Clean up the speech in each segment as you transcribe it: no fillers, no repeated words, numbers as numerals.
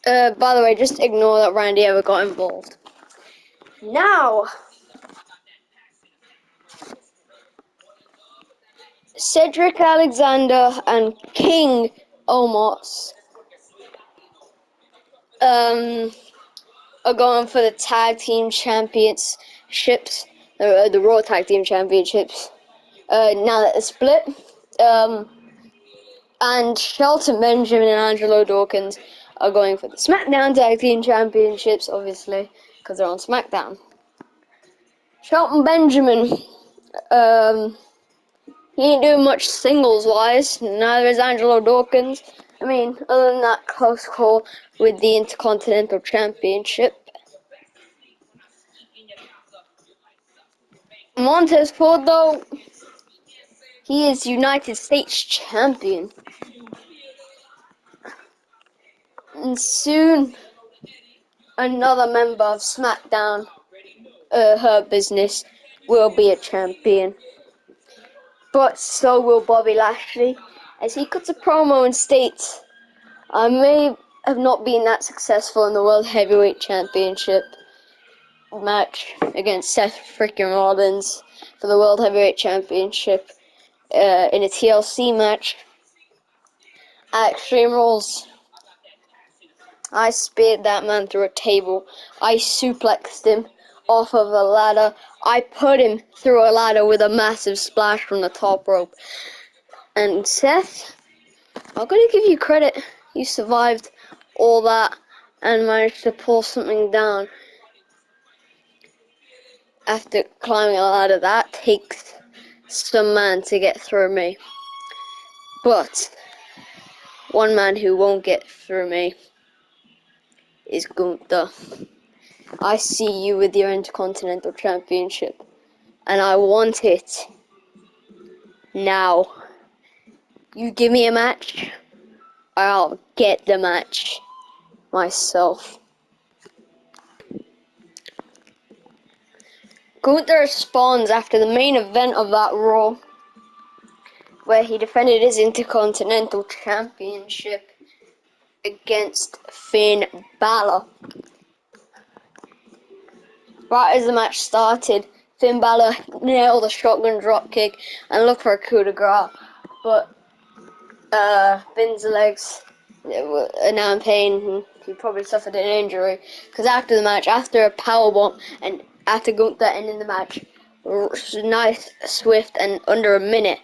By the way, just ignore that Randy ever got involved. Now, Cedric Alexander and King Omos are going for the tag team championships, the Raw tag team championships. Now that it's split, and Shelton Benjamin and Angelo Dawkins are going for the SmackDown tag team championships, obviously, because they're on SmackDown. Shelton Benjamin, he ain't doing much singles-wise, neither is Angelo Dawkins. I mean, other than that close call with the Intercontinental Championship. Montez Ford, though, he is United States Champion. And soon, another member of SmackDown, Her Business, will be a champion. But so will Bobby Lashley, as he cuts a promo and states, I may have not been that successful in the World Heavyweight Championship match against Seth freaking Rollins for the World Heavyweight Championship in a TLC match at Extreme Rules. I speared that man through a table. I suplexed him off of a ladder. I put him through a ladder with a massive splash from the top rope. And Seth, I'm gonna give you credit. You survived all that and managed to pull something down. After climbing a ladder, that takes some man to get through me. But one man who won't get through me is Gunther. I see you with your Intercontinental Championship, and I want it now. You give me a match, I'll get the match myself. Gunther responds after the main event of that Raw, where he defended his Intercontinental Championship against Finn Balor. Right as the match started, Finn Balor nailed a shotgun dropkick and looked for a coup de grace, but Finn's legs are now in pain and he probably suffered an injury, because after the match, after a powerbomb and after Gunther ending the match, nice, swift, and under a minute,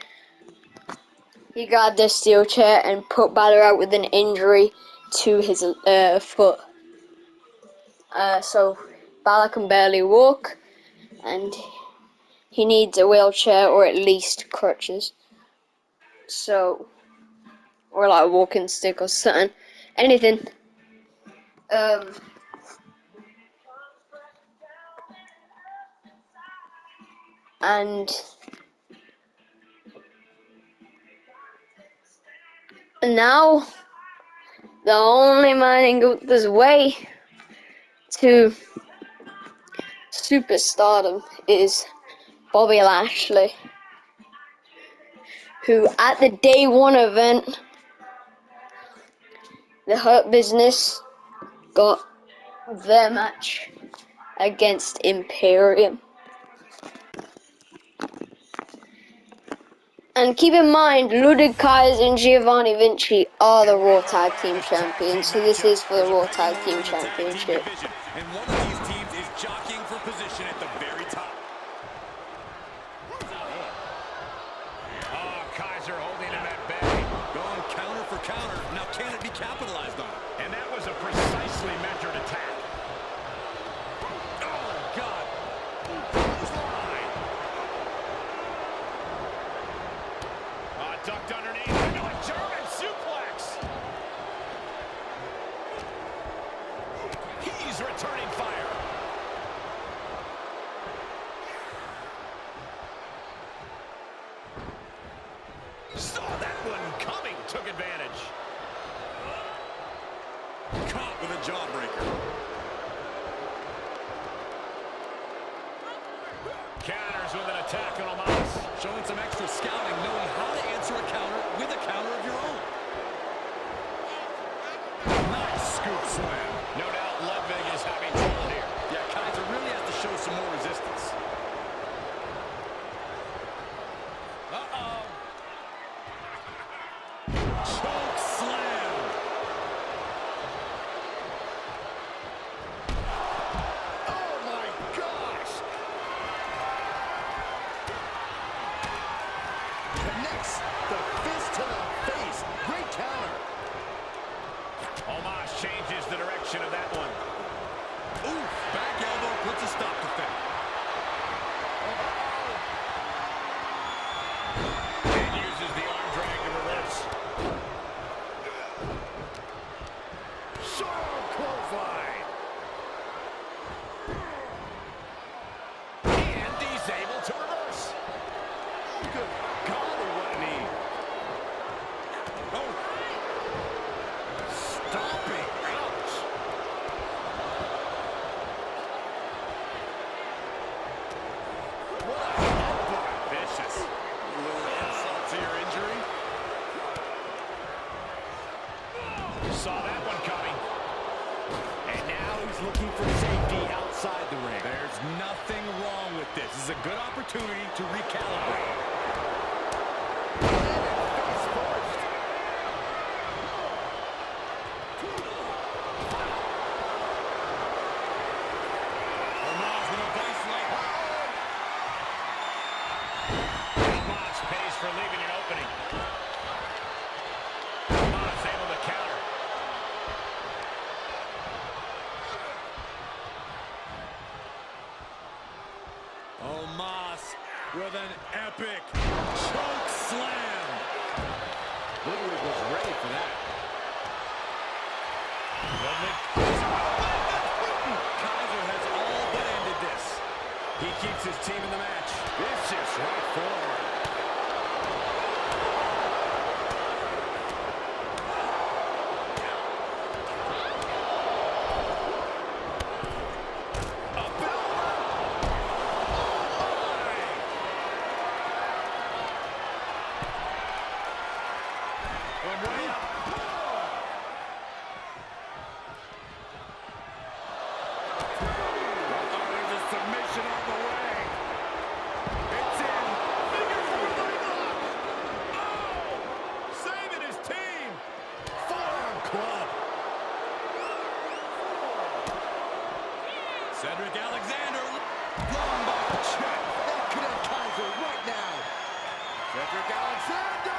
he grabbed the steel chair and put Balor out with an injury to his foot. So Balor can barely walk, and he needs a wheelchair or at least crutches. So, or like a walking stick or something. Anything. And now, the only man in Gunther's way to superstardom is Bobby Lashley, who at the Day 1 event, the Hurt Business got their match against Imperium. And keep in mind, Ludwig Kaiser and Giovanni Vinci are the Raw Tag Team Champions, so this is for the Raw Tag Team Championship. And one of these teams is jockeying for position at the very top. Oh, Kaiser holding him at bay. Going counter for counter. Now can it be capitalized on? And that was a precisely measured attack. Oh, God. Clothesline. Ducked underneath. Into a German suplex. He's returning fire. Saw that one coming. Took advantage. Caught with a jawbreaker. Counters with an attack on Omos. Showing some extra scouting, knowing how to answer a counter with a counter of your own. Nice scoop slam. No doubt Ludwig is having trouble here. Yeah, Kaiser really has to show some more resistance. Uh-oh. Choke slam. Oh, my gosh. Connects the fist to the face. Great counter. Omos changes the direction of that one. Oof, back elbow puts a stop to that. And uses the arm drag to reverse. Sharp clothesline. And he's able to reverse. Good golly, what a knee. Oh. Stomping. Ouch. What a headbutt. Vicious. A little insult to your injury. Saw that one coming. And now he's looking for safety outside the ring. There's nothing wrong with this. This is a good opportunity to recalibrate. Face first. Omos with a vice like Omos pays for leaving an opening. Omos able to counter. Omos with an epic choke slam. Ludwig was ready for that. Ludwig. Kaiser has all but ended this. He keeps his team in the match. Vicious right forward. Cedric Alexander, lumbar check. Look at Kaiser right now. Cedric Alexander,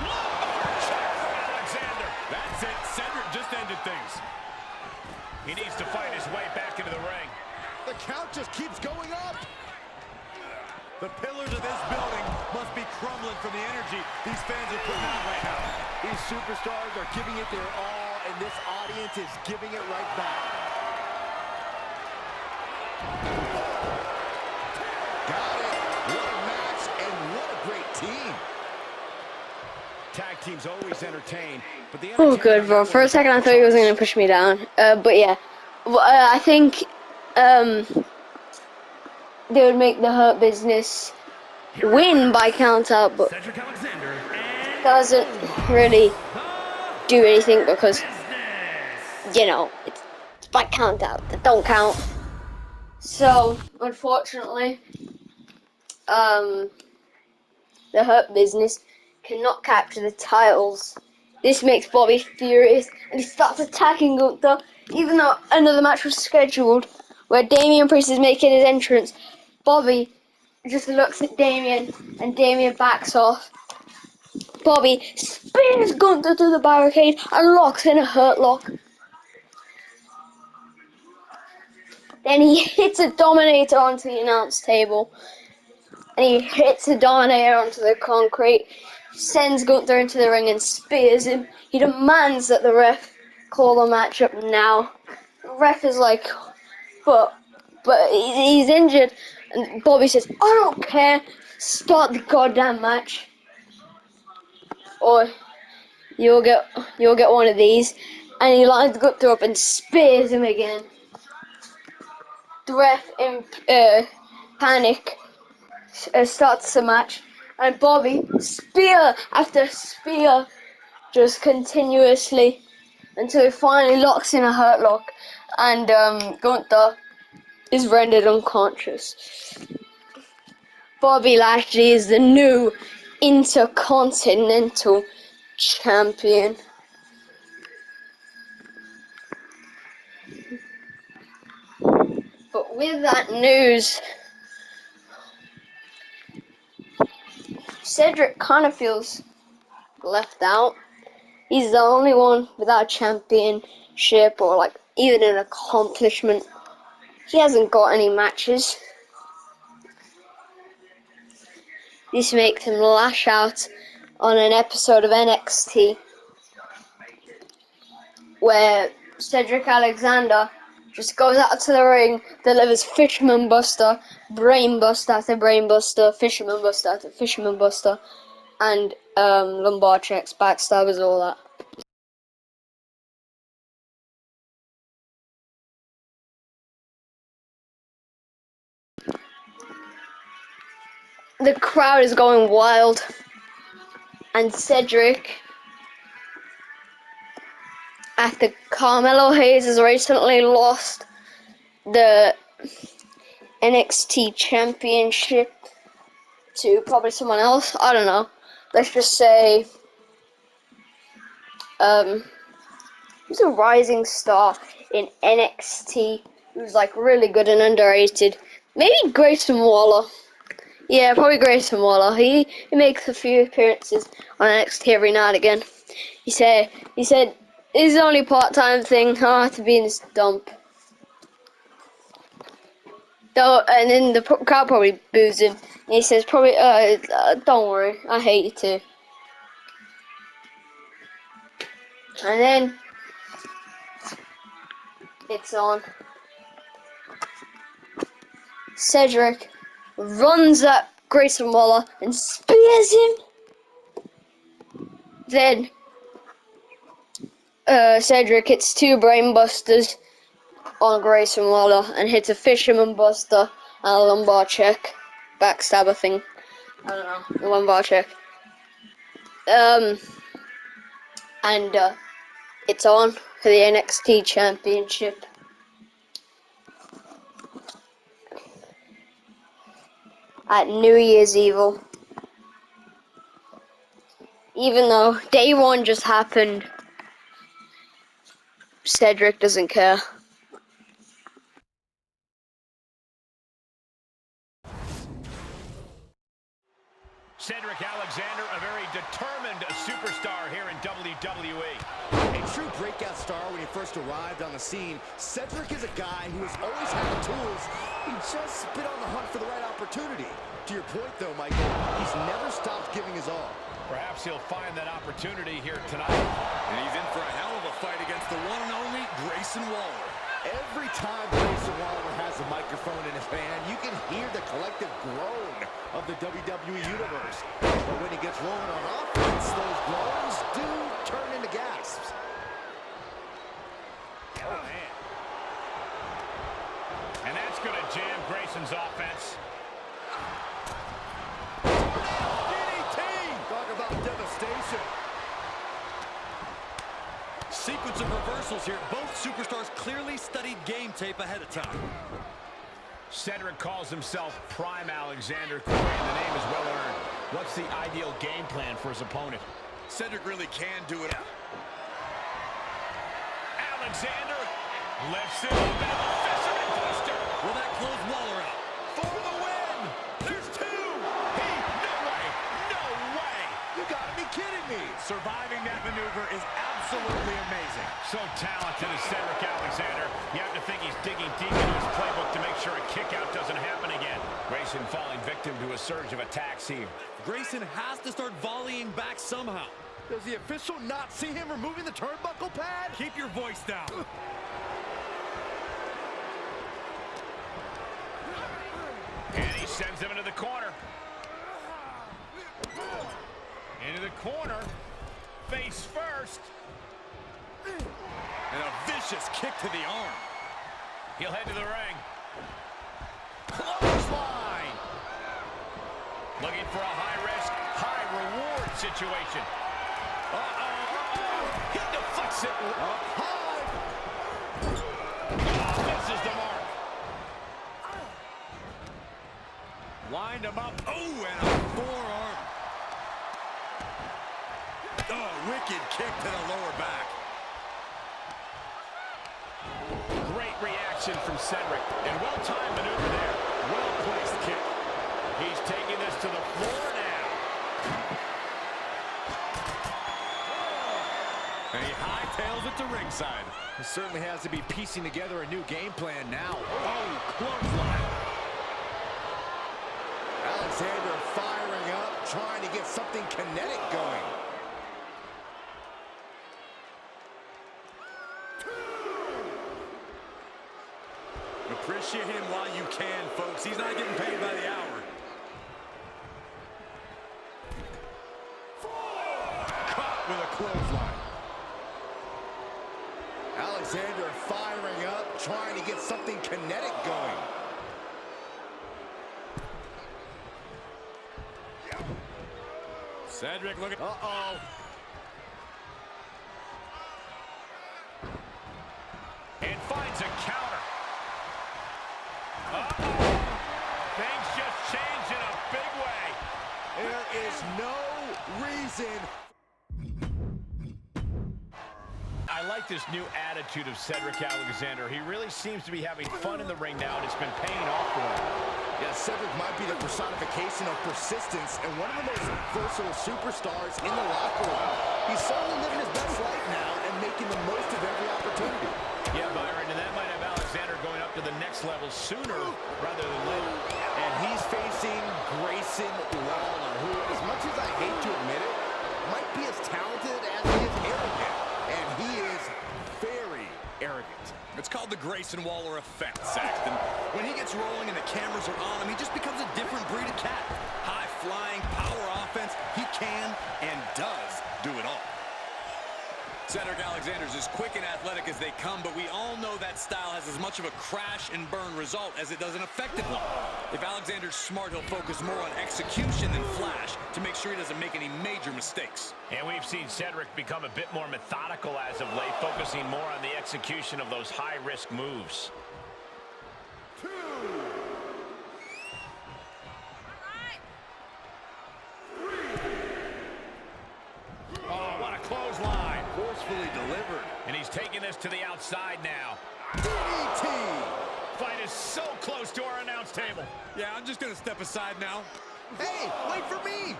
lumbar check from Alexander. That's it. Cedric just ended things. He needs to fight his way back into the ring. The count just keeps going up. The pillars of this building must be crumbling from the energy these fans are putting out right now. These superstars are giving it their all, and this audience is giving it right back. Got it. What a match and what a great team. Tag teams always entertain, but the Oh, good, bro. For a second, I thought he was going to push me down. But yeah. Well, I think they would make the Hurt Business win by count out, but doesn't really do anything because, you know, it's by count out. That don't count. So, unfortunately, the Hurt Business cannot capture the titles. This makes Bobby furious, and he starts attacking Gunther, even though another match was scheduled where Damian Priest is making his entrance. Bobby just looks at Damian, and Damian backs off. Bobby spears Gunther to the barricade and locks in a Hurt Lock. Then he hits a Dominator onto the announce table. And he hits the Dominator onto the concrete, sends Gunther into the ring and spears him. He demands that the ref call the match up now. The ref is like, but he's injured. And Bobby says, I don't care, start the goddamn match. Or you'll get one of these. And he lines Gunther up and spears him again. The ref in panic starts the match, and Bobby spear after spear just continuously until he finally locks in a hurt lock, and Gunther is rendered unconscious. Bobby Lashley is the new Intercontinental Champion. But with that news, Cedric kind of feels left out. He's the only one without a championship or like even an accomplishment. He hasn't got any matches. This makes him lash out on an episode of NXT where Cedric Alexander just goes out to the ring, delivers Fisherman Buster, Brain Buster after Brain Buster, Fisherman Buster after Fisherman Buster, and lumbar checks, backstabbers, all that. The crowd is going wild, and Cedric, after Carmelo Hayes has recently lost the NXT Championship to probably someone else, I don't know. Let's just say, who's a rising star in NXT who's like really good and underrated? Maybe Grayson Waller. Yeah, probably Grayson Waller. He makes a few appearances on NXT every now and again. He said his only part-time thing, I have to be in this dump. And then the crowd probably boos him. And he says, probably, don't worry, I hate you too. And then it's on. Cedric runs at Grayson Waller and spears him. Then Cedric hits 2 brain busters on Grayson Waller and hits a Fisherman Buster and a lumbar check. Backstabber thing. I don't know. A lumbar check. And it's on for the NXT Championship. At New Year's Evil. Even though day 1 just happened, Cedric doesn't care. Cedric Alexander, a very determined superstar here in WWE. A true breakout star when he first arrived on the scene, Cedric is a guy who has always had the tools. He just been on the hunt for the right opportunity. To your point, though, Michael, he's never stopped giving his all. Perhaps he'll find that opportunity here tonight. And he's in for a hell of a fight against the one and only Grayson Waller. Every time Grayson Waller has a microphone in his hand, you can hear the collective groan of the WWE Universe. But when he gets rolling on offense, those groans do turn into gasps. Oh, man. And that's going to jam Grayson's offense. DDT! Talk about devastation. Sequence of reversals here. Both superstars clearly studied game tape ahead of time. Cedric calls himself Prime Alexander, and the name is well earned. What's the ideal game plan for his opponent? Cedric really can do it. Alexander lifts it up and a Fisherman Buster. Will that close Waller out? For the win! There's 2! No way! No way! You gotta be kidding me! Surviving that maneuver is absolutely amazing. So talented is Cedric Alexander. You have to think he's digging deep into his playbook to make sure a kick-out doesn't happen again. Grayson falling victim to a surge of attacks here. Grayson has to start volleying back somehow. Does the official not see him removing the turnbuckle pad? Keep your voice down. And he sends him into the corner. Into the corner. Face first. And a vicious kick to the arm. He'll head to the ring. Clothesline. Looking for a high-risk, high-reward situation. Uh-oh. deflects it. Up high. Oh, misses the mark. Wind him up. Oh, and a forearm. Oh, wicked kick to the lower back. Great reaction from Cedric. And well-timed maneuver there. Well-placed kick. He's taking this to the floor now. And he hightails it to ringside. He certainly has to be piecing together a new game plan now. Oh, clothesline. Alexander firing up, trying to get something kinetic going. Appreciate him while you can, folks. He's not getting paid by the hour. Caught with a clothesline. Alexander firing up, trying to get something kinetic going. Cedric looking. Uh-oh. And finds a counter. Uh-oh. Things just changed in a big way. There is no reason. I like this new attitude of Cedric Alexander. He really seems to be having fun in the ring now, and it's been paying off for him. Yeah, Cedric might be the personification of persistence and one of the most versatile superstars in the locker room. He's certainly living his best life now and making the most of every opportunity. Yeah, Byron, and that might have Alexander going up to the next level sooner rather than later. And he's facing Grayson Waller, who, as much as I hate to admit it, might be as talented as he is arrogant. And he is very arrogant. It's called the Grayson Waller effect, Saxton. When he gets rolling and the cameras are on him, he just becomes a different breed of cat. High-flying, power offense. He can and does do it all. Cedric Alexander's as quick and athletic as they come, but we all know that style has as much of a crash and burn result as it does an effective one. If Alexander's smart, he'll focus more on execution than flash to make sure he doesn't make any major mistakes. And we've seen Cedric become a bit more methodical as of late, focusing more on the execution of those high-risk moves. Oh, what a clothesline. Forcefully delivered. And he's taking this to the outside now. DDT! Fight is so close to our announce table. Yeah, I'm just going to step aside now. Hey, wait for me!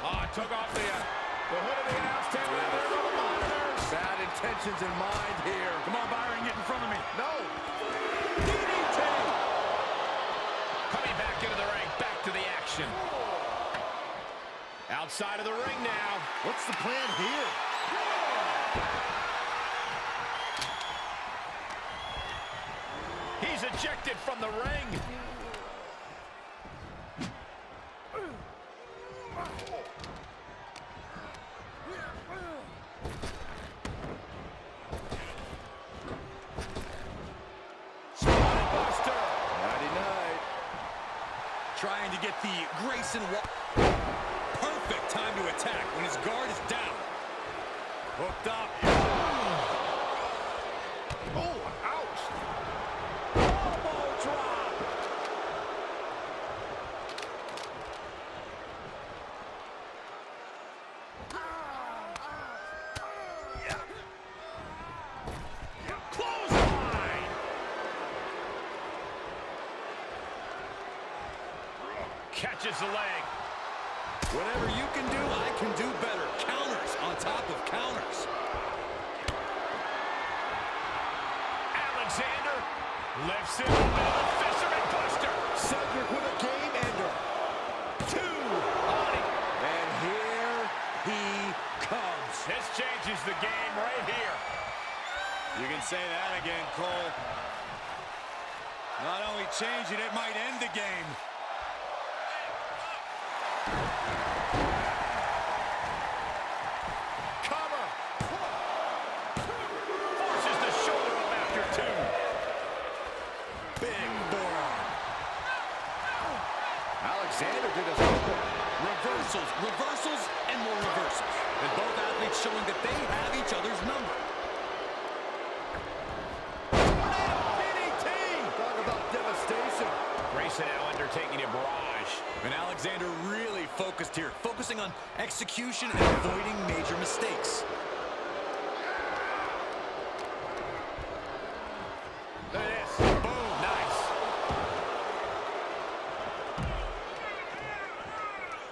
Oh, took off the hood of the announce table. And there go the monitors. Bad intentions in mind here. Come on, Byron, get in front of me. No! DDT! Coming back into the ring, back to the action. Outside of the ring now. What's the plan here? He's ejected from the ring. Spinebuster. Nighty-night. Trying to get the Grayson Waller. Perfect time to attack when his guard is down. Hooked up. Oh, ouch! Elbow drop! Clothesline. Catches the leg. Whatever you can do, I can do better. Counters on top of counters. Alexander lifts it up into the Fisherman Buster. Cedric with a game ender. Two on it. And here he comes. This changes the game right here. You can say that again, Cole. Not only change it, it might end the game. Cover. Forces the shoulder up after two. Big forearm. Alexander did his homework. Reversals, reversals, and more reversals. And both athletes sides, showing that they have each other's number. DDT! Talk about devastation. Grayson now undertaking a barrage. And Alexander really focused here, focusing on execution and avoiding major mistakes. Look at this. Boom. Nice.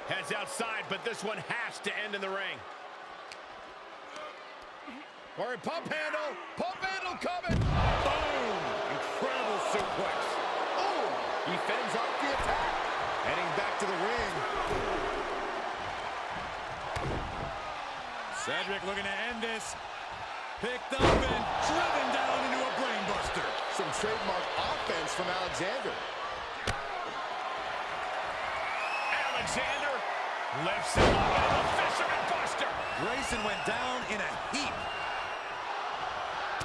Heads outside, but this one has to end in the ring. Or a pump handle. Pump handle coming. Boom. Incredible suplex. Oh, he fends off the attack. Heading back to the ring. Cedric looking to end this. Picked up and driven down into a brainbuster. Some trademark offense from Alexander. Alexander lifts him up into the Fisherman Buster. Grayson went down in a heap.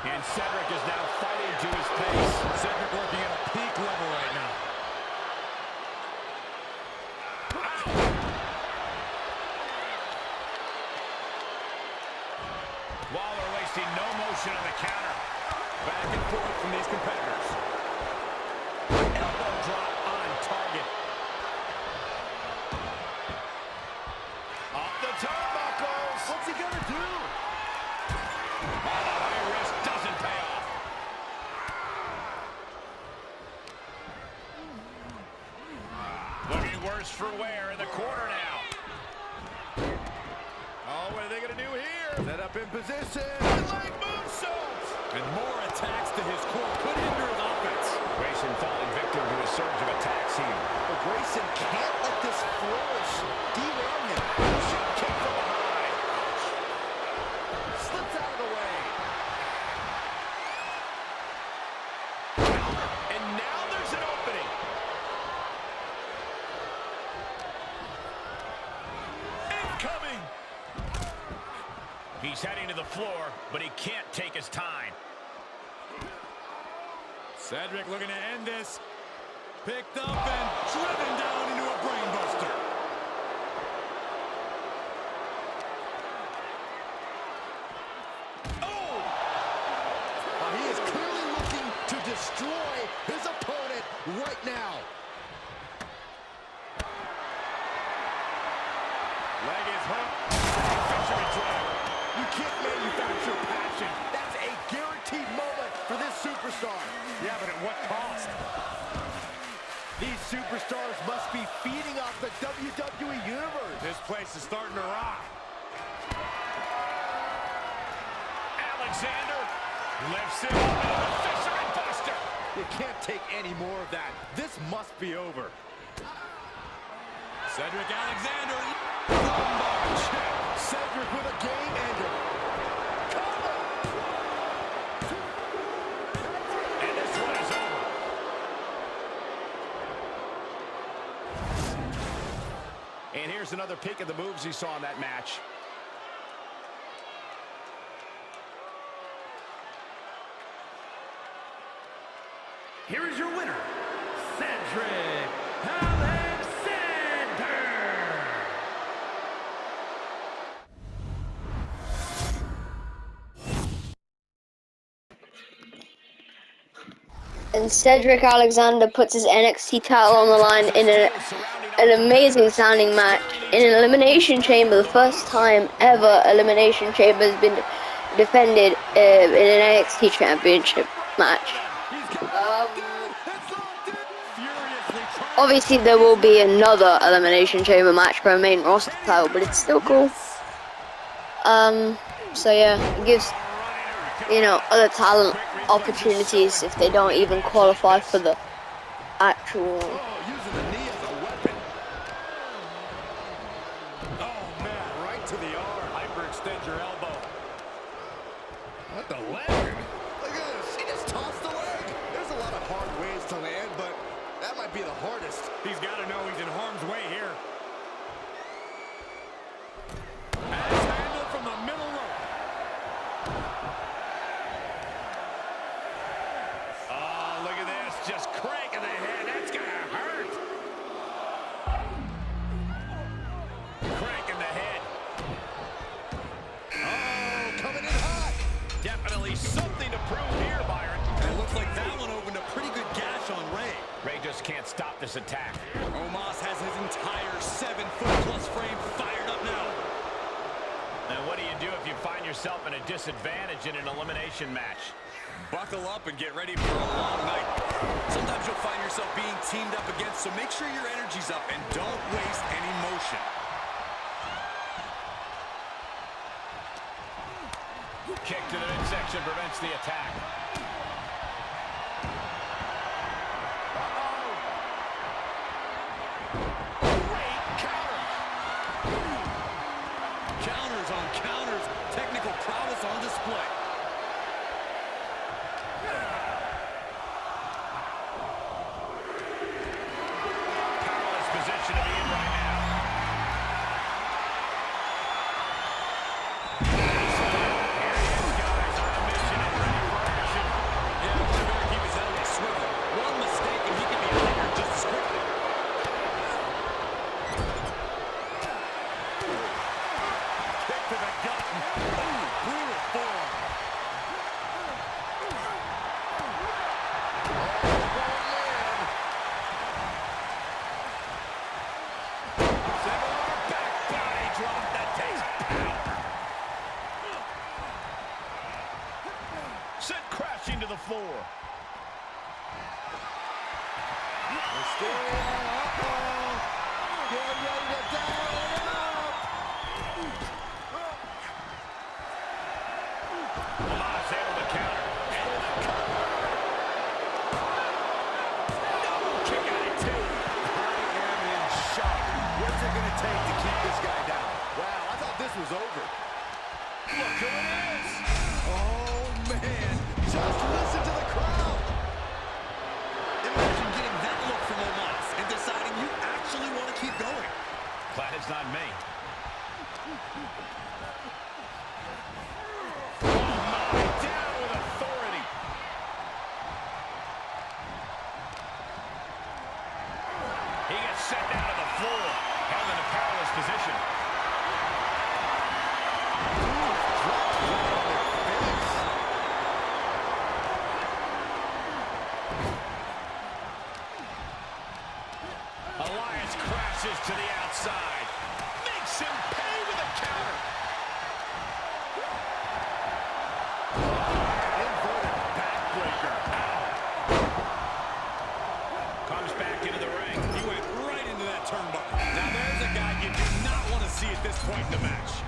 And Cedric is now fighting to his pace. Cedric working at a peak level right now. Waller wasting no motion on the counter. Back and forth from these competitors. Elbow drop on target. Off the turnbuckles. What's he gonna do? Oh, the high risk doesn't pay off. Looking worse for wear in the corner now. Oh, what are they going to do here? Set up in position. Leg moonsault. And more attacks to his core could hinder his offense. Grayson falling victim to a surge of attacks here. But Grayson can't let this flourish derail him. Shot kick from behind. Slips out of the way. And now there's an opening. Incoming. He's heading to the floor, but he can't take his time. Cedric looking to end this. Picked up and driven down into a brainbuster. Oh! He is clearly looking to destroy his opponent right now. Leg is hooked. Fisherman drop. You can't manufacture passion. That's a guaranteed moment for this superstar. Yeah, but at what cost? These superstars must be feeding off the WWE Universe. This place is starting to rock. Alexander lifts him up into the Fisherman Buster. You can't take any more of that. This must be over. Cedric Alexander. Cedric with a game ender. And this one is over. And here's another peek at the moves he saw in that match. Here is your winner, Cedric Alexander. And Cedric Alexander puts his NXT title on the line in an amazing sounding match in an Elimination Chamber. The first time ever Elimination Chamber has been defended in an NXT Championship match. Obviously there will be another Elimination Chamber match for a main roster title, but it's still cool. So yeah, it gives, you know, other talent opportunities if they don't even qualify for the actual. Using the knee as a weapon. Oh man, right to the arm. Hyperextend your elbow. What the leg? Look at this. He just tossed the leg. There's a lot of hard ways to land, but that might be the hardest. He's got to know he's in harm's way here. Axe handle from the middle rope. Oh, look at this. Just cranking the head. That's going to hurt. Cranking the head. Oh, Definitely something to prove here, Byron. And it looks like that one opened a pretty good gash on Ray. Ray just can't stop this attack. Omos has his entire 7-foot-plus frame fired up now. And what do you do if you find yourself in a disadvantage in an elimination match? Buckle up and get ready for a long night. Sometimes you'll find yourself being teamed up against, so make sure your energy's up and don't waste any motion. Kick to the midsection prevents the attack. Great counter. Counters on counters. Technical prowess on display. Powerless position to be in right now. Sent crashing to the floor. Get ready to dial it up. Omos able to counter. Double kick out at 2. I am in shock. What's it going to take to keep this guy down? Wow, I thought this was over. Look who it is. Oh, man. Just listen to the crowd. Imagine getting that look from Omos and deciding you actually want to keep going. Glad it's not me. Down with authority. He gets set down to the floor, held in a powerless position. Elias crashes to the outside. Makes him pay with a counter. Inverted backbreaker. Comes back into the ring. He went right into that turnbuckle. Now there's a guy you do not want to see at this point in the match.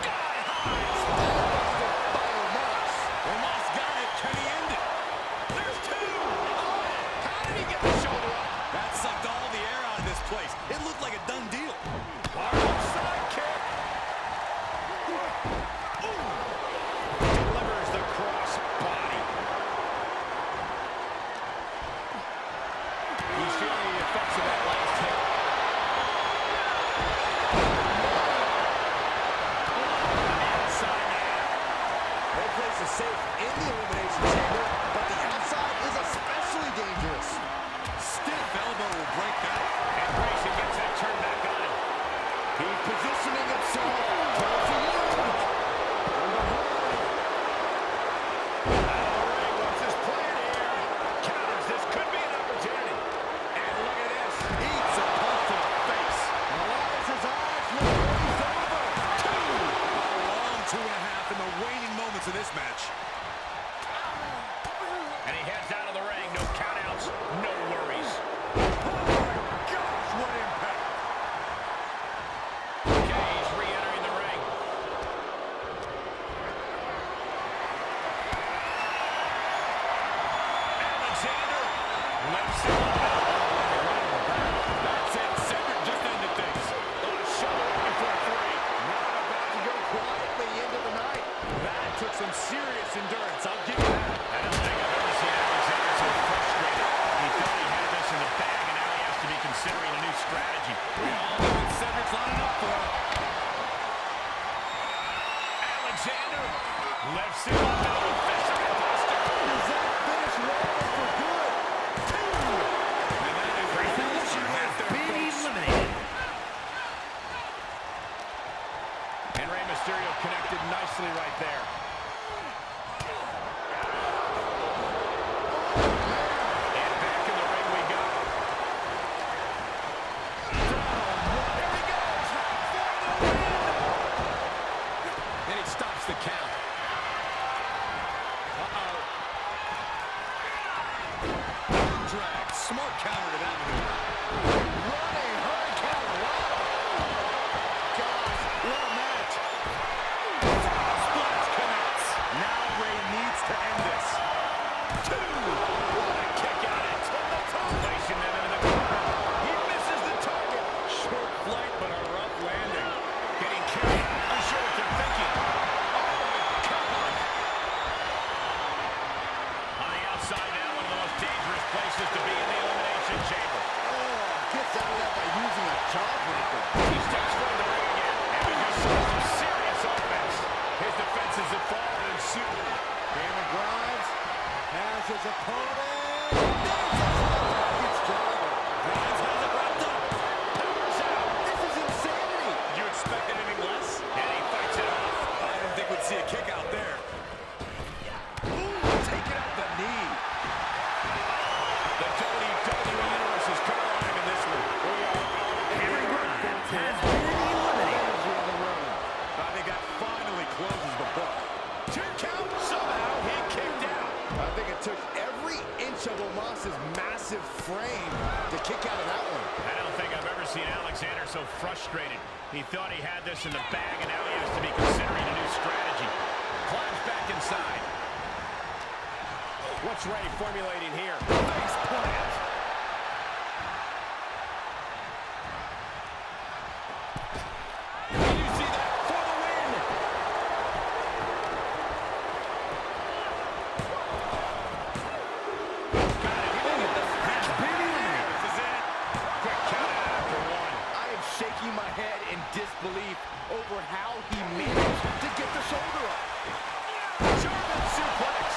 Sky high. Omos got it. Can he end it? There's 2. Oh, how did he get the shoulder up? That sucked all the air out of this place. It looked like a done deal. Hard side kick. Delivers the cross body. He's feeling the effects of that last hit. Outside now. No place is safe in the elimination chamber, but the outside is especially dangerous. Stiff elbow will break that. And Grayson gets that turn back on. He's positioning himself towards the end. Ray wants his plan here. Counters. This could be an opportunity. And look at this. Eats a punch to the face. Elias's eyes look glazed over. A long 2.5 in the waning moments of this match. And he heads out of the ring. No countouts, no worries. Gosh, what impact. Okay, he's re-entering the ring. Alexander lifts him up. That's it. Cedric just ended things. On a shoulder looking for a 3. Not about to go quietly into the night. That took some serious endurance. I'll give you that. I don't think I've ever seen Alexander so frustrated. He thought he had this in the bag, and now he has to be considering a new strategy. We all know what Cedric's lining up for. Alexander lifts him up into a physical buster. Does that finish Roman for good? And that is revolution right there, Been folks. eliminated. And Rey Mysterio connected nicely right there. And back in the ring we go. There he goes for the win. And he stops the count. Drag. Smart counter to that move. Running hurricane. Guys, what a match. Splash connects. Now Ray needs to end this. Two. What a kick out at the top. Placing them into the corner. He misses the target. Short flight, but a rough landing. Getting carried. Unsure what they're thinking. Oh, my God. On the outside now, one of the most dangerous places to be in the Elimination Chamber. Oh, gets out of that by using a jawbreaker. He steps foot in the ring again, and we just saw some serious offense. His defenses have fallen in suit. Cameron Grimes has his opponent. It's Driver. Grimes has it wrapped up. Powers out. This is insanity. Did you expect anything less? And he fights it off. I didn't think we'd see a kick out there. Ooh, taking out the knee. The WWE Universe is coming alive in this one. Cameron Grimes has been eliminated. I think that finally closes the book. 2 count. Somehow he kicked out. I think it took every inch of Omos's massive frame to kick out of that one. I don't think I've ever seen Alexander so frustrated. He thought he had this in the bag, and now he has to be considering a new strategy. Climbs back inside. What's Ray formulating here? Face plant. Did you see that? For the win. Got it. Look at this. Has been eliminated. This is it. Quick count out after 1. I am shaking my head in disbelief over how he managed to get the shoulder up. German suplex.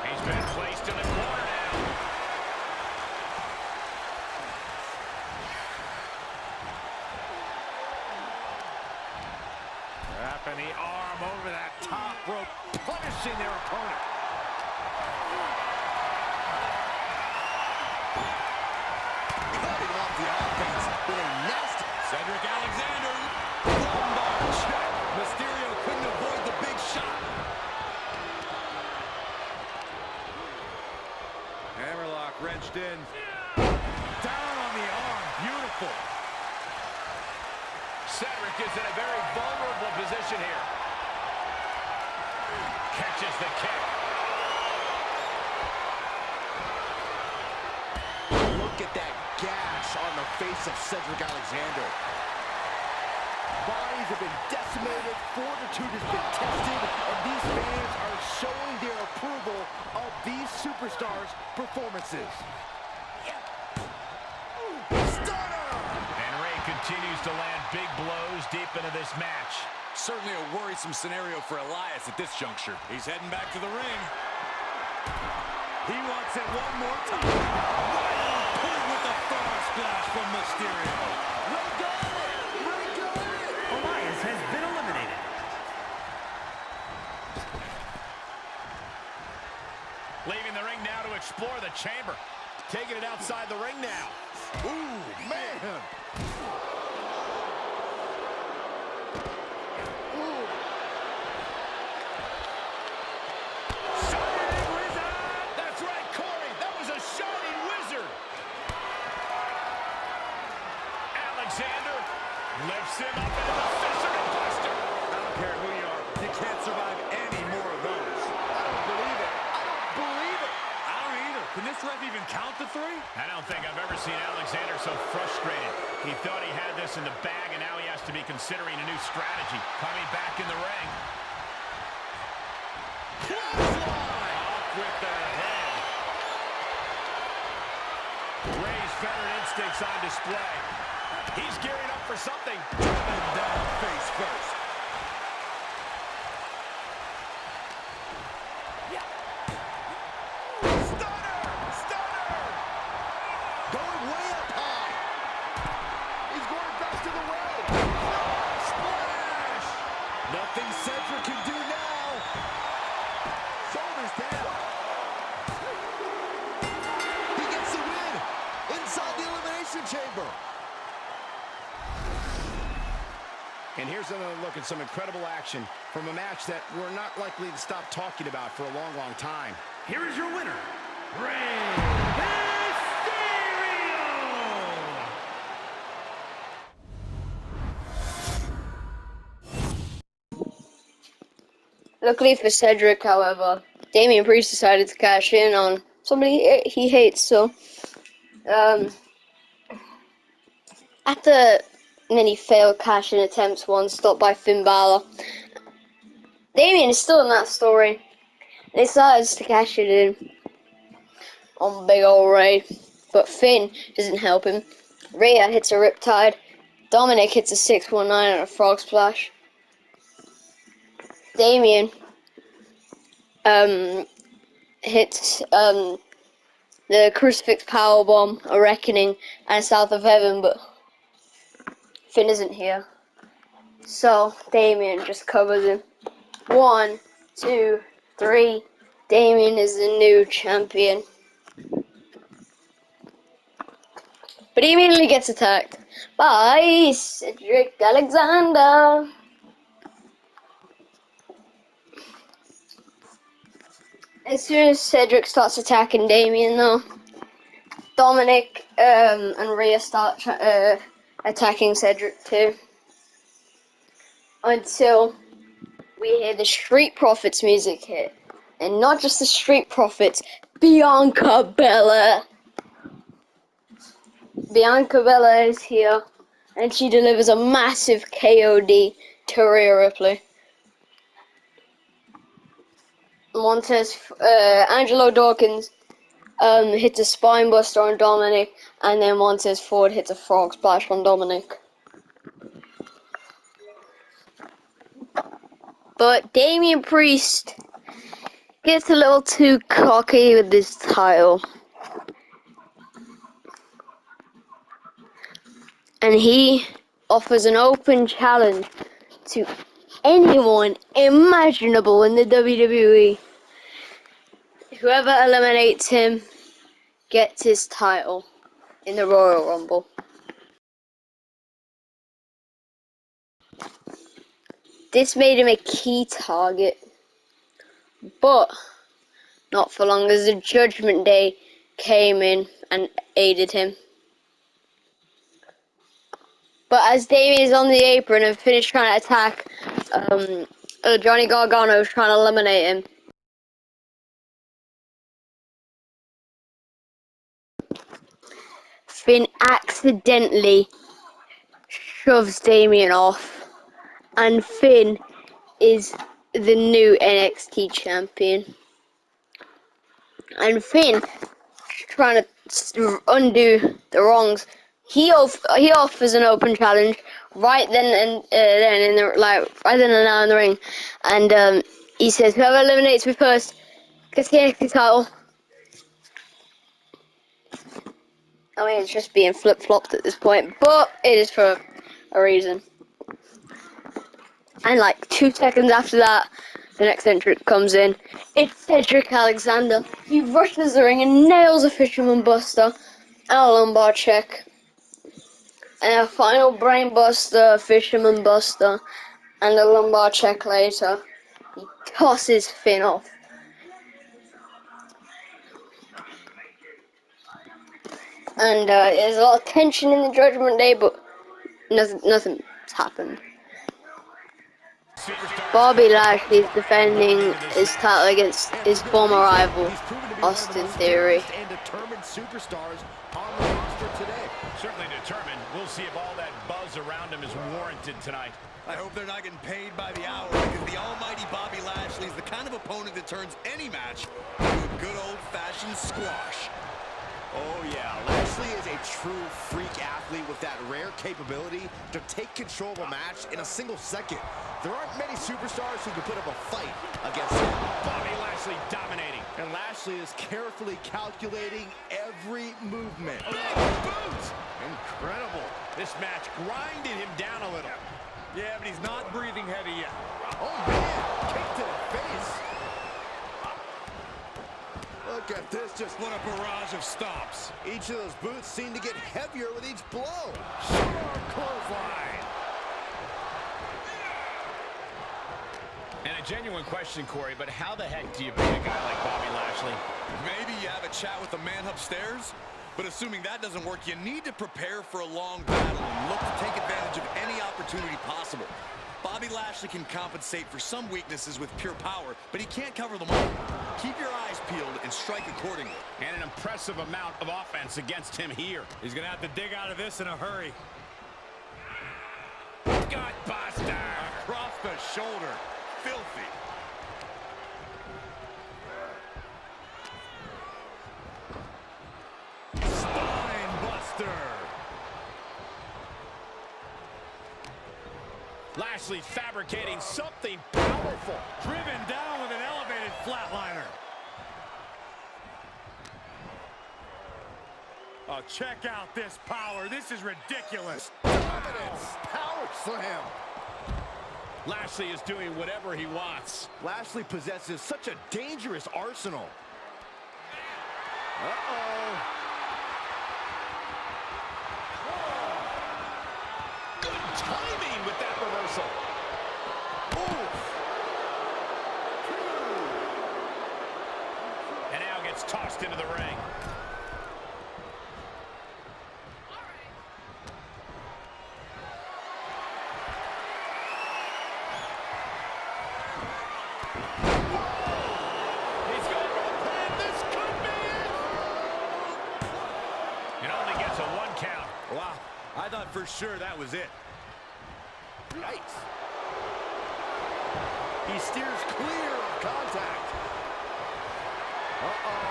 He's been placed in the corner now. Wrapping the arm over that top rope, punishing their opponent. Cutting off the offense with a nasty. Cedric Alexander, lumbar check. Mysterio couldn't avoid the big shot. Hammerlock wrenched in. Down on the arm. Beautiful. Cedric is in a very vulnerable position here. Catches the kick. Look at that gash on the face of Cedric Alexander. Bodies have been decimated, fortitude has been tested, and these fans are showing their approval of these superstars' performances. Stunner! And Ray continues to land big blows deep into this match. Certainly a worrisome scenario for Elias at this juncture. He's heading back to the ring. He wants it one more time. Right on point with the frog splash from Mysterio. Ray got it! Ray got it! Elias has been eliminated. Leaving the ring now to explore the chamber. Taking it outside the ring now. Ooh, man! Shining Wizard! That's right, Corey. That was a Shining Wizard. Alexander lifts him up into the Fisherman Buster. I don't care who you are. You can't survive any more of those. I don't believe it. I don't believe it. I don't either. Can this ref even count to 3? I don't think I've ever seen Alexander so frustrated. He thought he had this in the bag, and now he has to be considering a new strategy. Coming back in the ring. Off with the head. Ray's veteran instincts on display. He's gearing up for something. Driven down face first. Stunner! here's another look at some incredible action from a match that we're not likely to stop talking about for a long, long time. Here is your winner, Rey Mysterio! Luckily for Cedric, however, Damian Priest decided to cash in on somebody he hates, so after many failed cash-in attempts, one stopped by Finn Balor, Damian is still in that story. He decides to cash it in on big ol' Ray, but Finn doesn't help him. Rhea hits a Riptide, Dominic hits a 619 and a Frog Splash. Damian hits the Crucifix Powerbomb, a Reckoning, and South of Heaven, but Finn isn't here. So Damian just covers him. 1, 2, 3. Damian is the new champion. But he immediately gets attacked by Cedric Alexander. As soon as Cedric starts attacking Damian, though, Dominic and Rhea start attacking Cedric too. Until we hear the Street Profits music hit. And not just the Street Profits, Bianca Belair. Bianca Belair is here, and she delivers a massive KOD to Rhea Ripley. Montez, Angelo Dawkins hits a spine buster on Dominic, and then Montez Ford hits a frog splash on Dominic. But Damian Priest gets a little too cocky with this title. And he offers an open challenge to anyone imaginable in the WWE. Whoever eliminates him gets his title in the Royal Rumble. This made him a key target, but not for long, as the Judgment Day came in and aided him. But as Damian is on the apron and finished trying to attack Johnny Gargano, is trying to eliminate him. Finn accidentally shoves Damian off, and Finn is the new NXT champion. And Finn, trying to undo the wrongs, he offers an open challenge right then and now in the ring, and he says, "Whoever eliminates me first gets the NXT title." I mean, it's just being flip-flopped at this point, but it is for a reason. And like 2 seconds after that, the next entrant comes in. It's Cedric Alexander. He rushes the ring and nails a Fisherman Buster and a lumbar check. And a final brain buster, Fisherman Buster, and a lumbar check later. He tosses Finn off. And there's a lot of tension in the Judgment Day, but nothing's happened. Bobby Lashley is defending his title against his former rival, Austin Theory. Certainly determined. We'll see if all that buzz around him is warranted tonight. I hope they're not getting paid by the hour, because the almighty Bobby Lashley is the kind of opponent that turns any match into a good old-fashioned squash. Oh yeah, Lashley is a true freak athlete with that rare capability to take control of a match in a single second. There aren't many superstars who can put up a fight against him. Bobby Lashley dominating. And Lashley is carefully calculating every movement. Boot! Incredible. This match grinded him down a little. Yeah, but he's not breathing heavy yet. Oh man, kick to the face. Look at this, just What a barrage of stops. each of those boots seem to get heavier with each blow. Sharp clothesline. genuine question, Corey, but how the heck do you beat a guy like Bobby Lashley? Maybe you have a chat with the man upstairs, but assuming that doesn't work, you need to prepare for a long battle and look to take advantage of any opportunity possible. Bobby Lashley can compensate for some weaknesses with pure power, but he can't cover them all. Keep your eyes peeled and strike accordingly. And an impressive amount of offense against him here. He's going to have to dig out of this in a hurry. Gutbuster! Across the shoulder. Filthy. Spine buster. Lashley fabricating something powerful. Driven down with an elevated flatliner. Oh, check out this power. This is ridiculous. Dominance. Power slam. Lashley is doing whatever he wants. Lashley possesses such a dangerous arsenal. Uh-oh. Good timing with that reversal. And now gets tossed into the ring. Wow, I thought for sure that was it. Nice. He steers clear of contact. Uh-oh.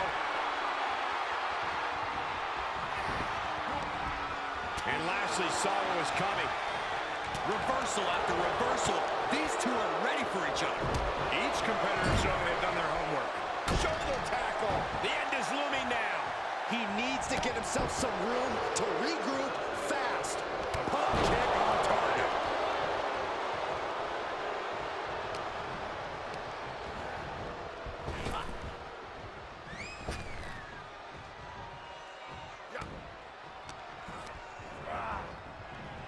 And Lashley saw what was coming. Reversal after reversal. These two are ready for each other. Each competitor showing they've done their homework. Shoulder tackle. The end is looming now. He needs to get himself some room to regroup fast. Pump kick on target.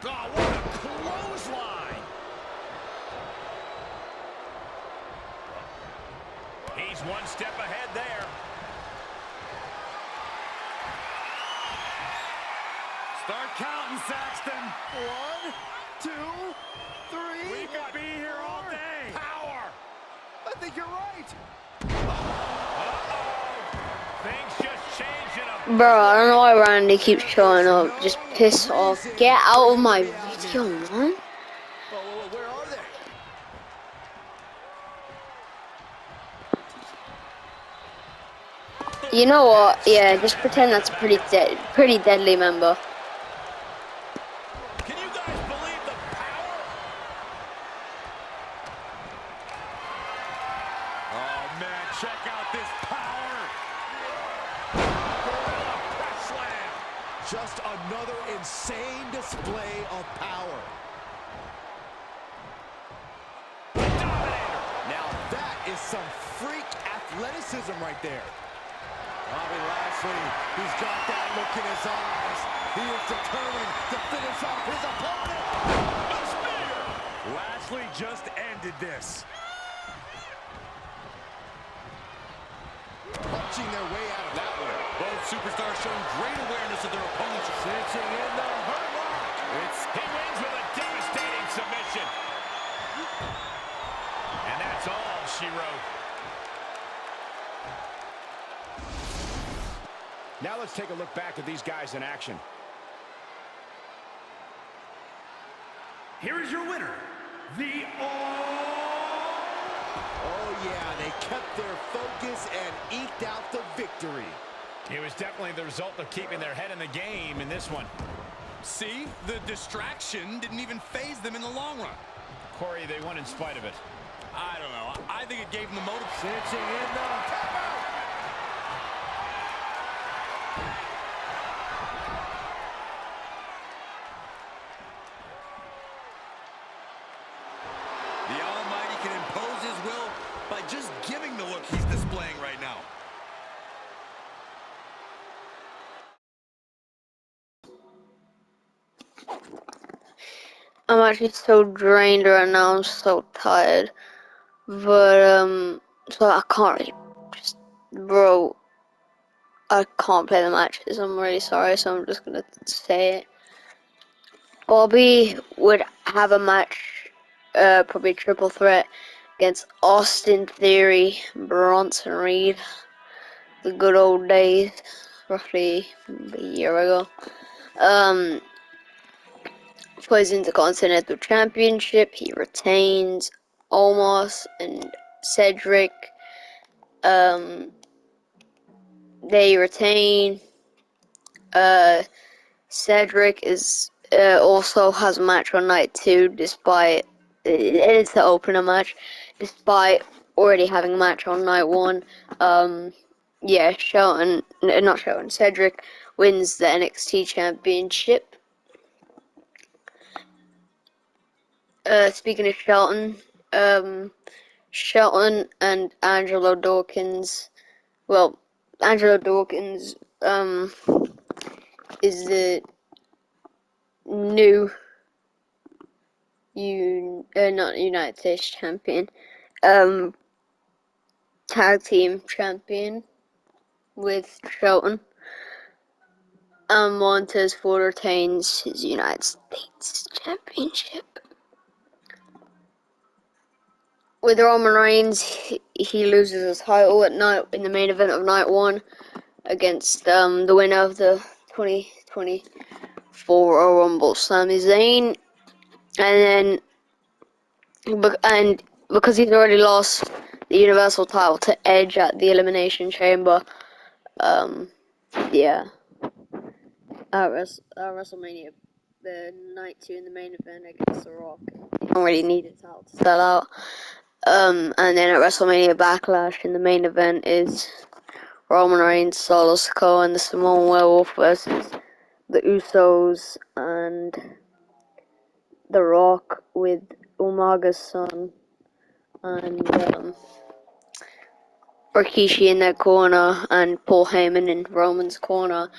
Oh, what a clothesline. He's one step ahead there. Start counting, Saxton. 1, 2, 3. We could be here all day. Power. I think you're right. Things just changed in a... Bro, I don't know why Randy keeps showing up. Just piss off. Get out of my video, man. Where are they? You know what? Yeah, just pretend that's a pretty deadly member. Can you guys believe the power? Oh, man, check out this power. Press slam. Just another insane display of power. Dominator. Now that is some freak athleticism right there. Bobby Lashley, he's got that look in his eyes. He is determined to finish off his opponent. A spear. Lashley just ended this. Punching their way out of that one. Both superstars showing great awareness of their opponents. Cinching in the hurt lock. He wins with a devastating submission. And that's all she wrote. Now let's take a look back at these guys in action. Here is your winner, the Oh yeah, they kept their focus and eked out the victory. It was definitely the result of keeping their head in the game in this one. See, the distraction didn't even faze them in the long run. Corey, they won in spite of it. I don't know. I think it gave them the motive. Cinching in the tap out. The Almighty can impose his will by just giving the look he's displaying right now. I'm actually so drained right now. I'm so tired. But so I can't really bro. I can't play the matches. I'm really sorry, so I'm just gonna say it. Bobby would have a match, probably triple threat against Austin Theory, Bronson Reed, the good old days, roughly a year ago. For his Intercontinental Championship, he retains Omos and Cedric. They retain. Cedric is also has a match on night 2, despite it's the opener match, despite already having a match on night 1. Yeah, not Shelton. Cedric wins the NXT Championship. Speaking of Shelton and Angelo Dawkins. Well, Angelo Dawkins is the new not United States champion, tag team champion with Shelton. Montez Ford retains his United States championship. With Roman Reigns, he loses his title in the main event of night 1 against the winner of the 2024 Royal Rumble, Sami Zayn, and because he's already lost the Universal title to Edge at the Elimination Chamber, yeah, at WrestleMania, the night 2 in the main event against The Rock, he don't really need a title to sell out. And then at WrestleMania Backlash in the main event is Roman Reigns, Solo Sikoa, and the Samoan Werewolf versus the Usos and The Rock with Umaga's son and Rikishi in their corner and Paul Heyman in Roman's corner.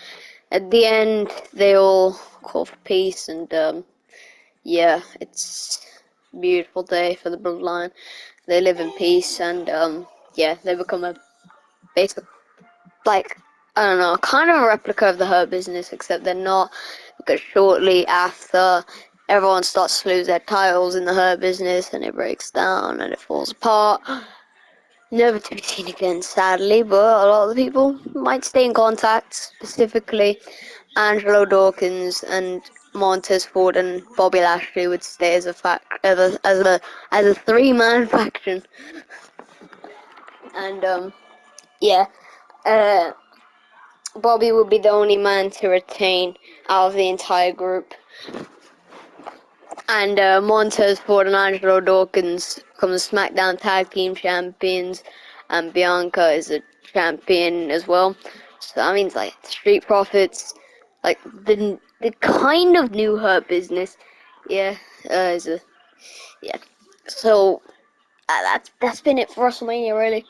At the end, they all call for peace, and yeah, it's a beautiful day for the Bloodline. They live in peace, and yeah, they become a basic, like, I don't know, kind of a replica of the Hurt Business, except they're not, because shortly after, everyone starts to lose their titles in the Hurt Business, and it breaks down, and it falls apart. Never to be seen again, sadly, but a lot of the people might stay in contact, specifically Angelo Dawkins and Montez Ford and Bobby Lashley would stay as a three-man faction. And yeah, Bobby would be the only man to retain out of the entire group. And Montez Ford and Angelo Dawkins become the SmackDown Tag Team Champions, and Bianca is a champion as well. So that means like Street Profits, like the kind of new Hurt Business, yeah, is a yeah. So that's been it for WrestleMania, really.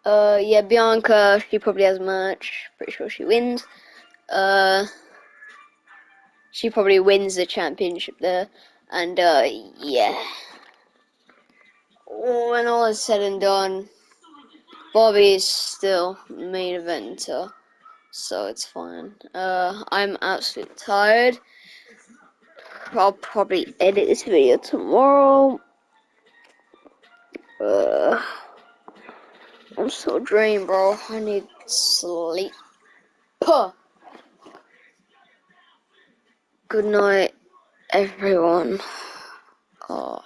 Yeah, Bianca, she probably has a match. Pretty sure she wins. She probably wins the championship there, and yeah. When all is said and done, Bobby is still main eventer, so it's fine. I'm absolutely tired. I'll probably edit this video tomorrow. I'm so drained, bro. I need sleep. Puh. Good night, everyone. Oh.